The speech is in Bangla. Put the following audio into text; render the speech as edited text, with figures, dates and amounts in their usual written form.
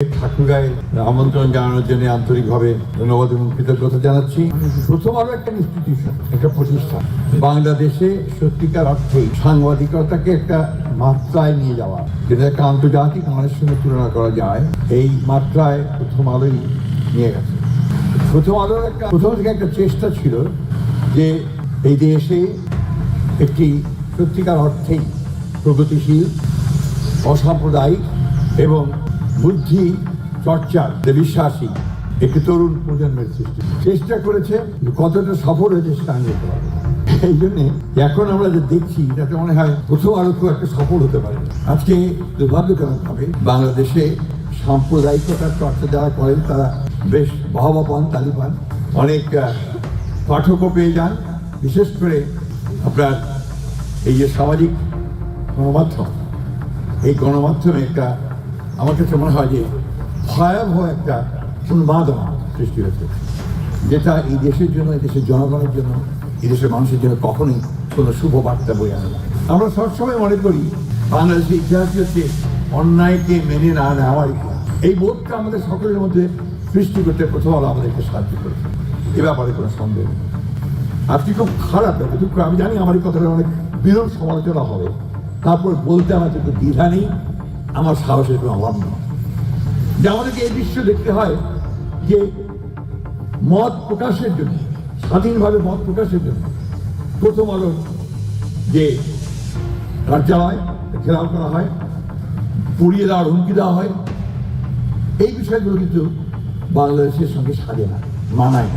ঠাকুরায় আমন্ত্রণ জানানোর জন্য আন্তরিকভাবে ধন্যবাদ এবং কৃতজ্ঞতা জানাচ্ছি। প্রথম আলো একটা ইনস্টিটিউশন, একটা প্রতিষ্ঠান বাংলাদেশে সত্যিকার অর্থে সাংবাদিকতাকে একটা মাত্রায় নিয়ে যাওয়া, যেটা একটা আন্তর্জাতিক মানের সঙ্গে তুলনা করা যায়, এই মাত্রায় প্রথম আলোই নিয়ে গেছে। প্রথম থেকে একটা চেষ্টা ছিল যে এই দেশে একটি সত্যিকার অর্থেই প্রগতিশীল, অসাম্প্রদায়িক এবং বুদ্ধি চর্চার বিশ্বাসী একটি তরুণ প্রজন্মের সৃষ্টি চেষ্টা করেছে। কতটা সফল হয়েছে সেটা আমি বলতে পারবো। এই জন্যে এখন আমরা যে দেখছি যাতে মনে হয় প্রথম আরো খুব একটা সফল হতে পারে। আজকে দুর্ভাগ্যজনকভাবে বাংলাদেশে সাম্প্রদায়িকতার চর্চা যারা করেন তারা বেশ বাহবা পান, তালি পান, অনেক পাঠকও পেয়ে যান। বিশেষ করে আপনার এই যে সামাজিক গণমাধ্যম, এই গণমাধ্যমে একটা আমার কাছে মনে হয় যে ভয়াবহ একটা উন্মাদনা সৃষ্টি হয়েছে, যেটা এই দেশের জন্য, এই দেশের জনগণের জন্য, এই দেশের মানুষের জন্য কখনোই কোনো শুভ বার্তা বয়ে আনে না। আমরা সবসময় মনে করি বাংলাদেশের ইতিহাস হচ্ছে অন্যায়কে মেনে না নেওয়ার ইতিহাস। এই বোধটা আমাদের সকলের মধ্যে সৃষ্টি করতে প্রথম আলো আমাদেরকে সাহায্য করেছে, এ ব্যাপারে কোনো সন্দেহ নেই। আজকে খুব খারাপ ব্যাপার, দুঃখ। আমি জানি আমার এই কথাটা অনেক বিরল সমালোচনা হবে, তারপর বলতে আমার কিন্তু দ্বিধা নেই, আমার সাহসের কোনো অভাব নেই। যে আমাদেরকে এই দৃশ্য দেখতে হয় যে মত প্রকাশের জন্য, স্বাধীনভাবে মত প্রকাশের জন্য প্রথম আলো যে কার্যালয় ঘেরাও করা হয়, পুড়িয়ে দেওয়ার হুমকি দেওয়া হয়, এই বিষয়গুলো কিন্তু বাংলাদেশের সঙ্গে সাজে না, মানায় না।